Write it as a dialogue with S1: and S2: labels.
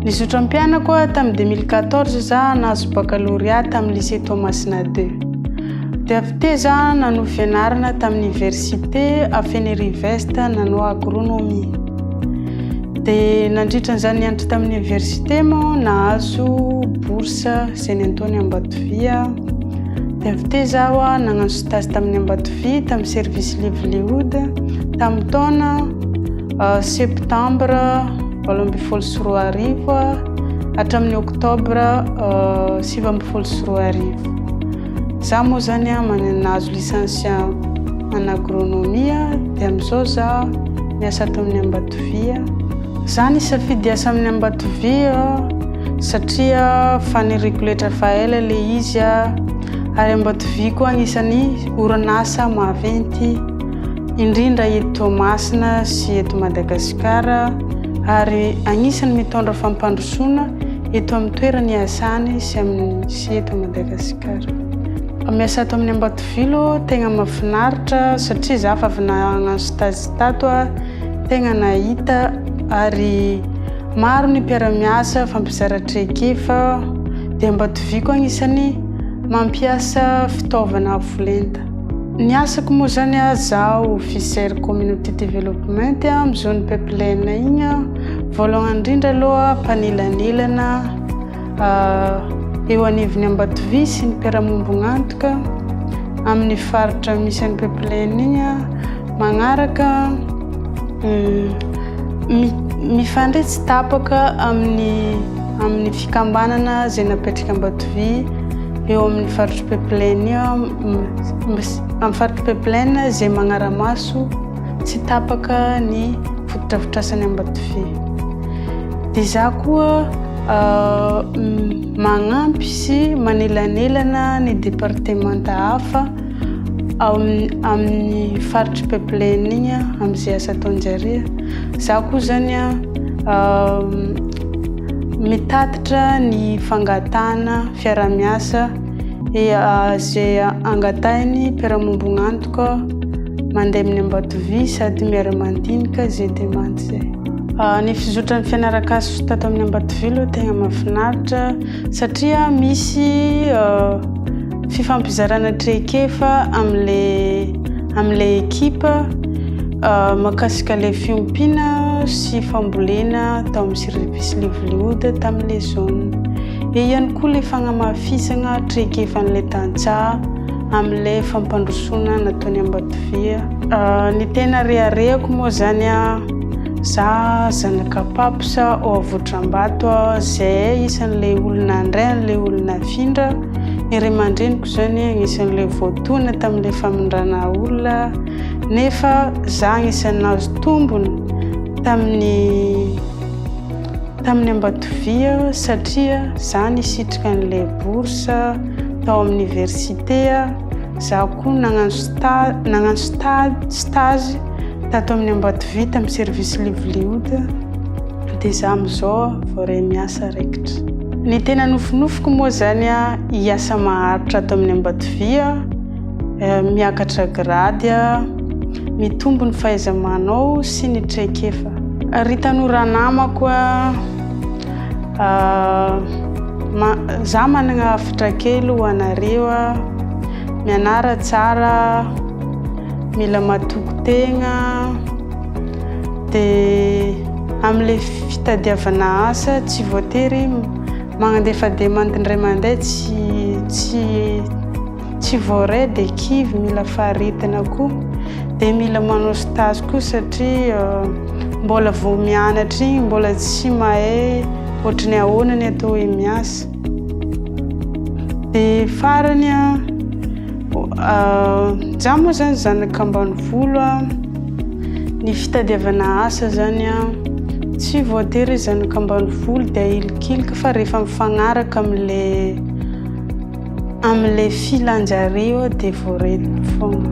S1: Nizotra ampianako tamin'ny 2014 za nahazo baccalauréat tamin'ny lycée Thomasina 2. Dia avy teo za nanao fianarana tamin'ny université Afenerive nanao agronomie. Dia nandritran'izany nianatra tamin'ny université moa nahazo bourse Saint Antoine Ambatovia. Dia avy teo zaho nagnano stage tamin'ny Ambatovia tamin'ny service livelihood tamin'ny taona septembre 2024 hatramin'ny octobre 2024. Za moa zany nahazo licence en agronomie dia amin'izao za miasa ato amin'ny Ambatovia. Za nisafidy asa amin'ny Ambatovia satria faniriko letra faela le izy ary Ambatovia koa agnisan'ny orinasa maventy indrindra eto Toamasina sy eto Madagasikara ary agnisan'ny mitondra fampandrosoana eto amin'ny toerana iasany sy eto Madagasikara. Miasa ato amin'ny Ambatovia tegna mahafinaritra satria za fa avy nagnano stage tato tegna nahita ary maro ny mpiara-miasa fampizara traikefa. Dia Ambatovia koa agnisan'ny mampiasa fitaovana avolenta. Ny asako moa zany zaho officier community development amin'ny zone peuplene igny. Voalohany indrindra aloha mpanilanilana eo anivon'ny Ambatovia sy ny mpiara-mombogna antoka amin'ny faritra misy an'ny peuplene igny. Magnaraka mifandray tsy tapaka amin'ny fikambanana zay napetraka Ambatovia eo amin'ny faritra peuplene amin'ny faritra peuplene zay magnara-maso tsy tapaka ny fotodrafitrasany Ambatovia. Dia za koa magnampy sy manelanelana ny départementa hafa amin'ny faritra peuplene igny amin'izay asa ataonjare. Za koa zany mitatitra ny fangatana fiara-miasa zay angatainy mpiara-mombogna antoka mandeha amin'ny Ambatovia sady miara-mandinika zay demande zay. Ny fizotran'ny fianarakaso tato amin'ny Ambatovia aloha tegna mahafinaritra satria misy fifampizarana traikefa amin'le ekipa makasika le fiompiana sy fambolena tao amin'ny service livelihood tamin'le zone. Eo ihany koa le fagnamafisagna traikefan'le tantsaha amin'le fampandrosoana nataony Ambatovia. Ny tena reharehako moa zany za zanaka Paposa ao Avotrambato zay isan'le olona andray le olona afindra. Ny ray aman-dreniko zany agnisan'le voatona tamin'le famindrana olona nefa za agnisan'ny nahazo tombony tamin'ny Ambatovia satria za nisitrika an'le bourse tao amin'ny université. Za koa nagnano stage tato amin'ny Ambatovia tamin'ny service livelihood. Dia za amin'izao voaray miasa raikitra. Ny tena nofinofiko moa zany hiasa maharitra ato amin'ny Ambatovia, miakatra grady, mitombo ny fahaiza-manao sy ny traikefa. Ry tanora namako za manana hafatra kely ho anareo mianara tsara, mila matoky tegna. Dia amin'le fitadiavana asa tsy voatery mandefa demande indray mandeha tsy voaray dia kivy, mila faritina koa. Dia mila manao stage koa satria mbola vao mianatra igny mbola tsy mahay ohatran'ny ahoana ny atao hoe miasa. Dia farany za moa zany zanaka ambanivolo ny fitadiavana asa zany tsy voatery zanaka ambanivolo dia ilikilika fa rehefa mifagnaraka amin'le filanjareo dia voaray fogna.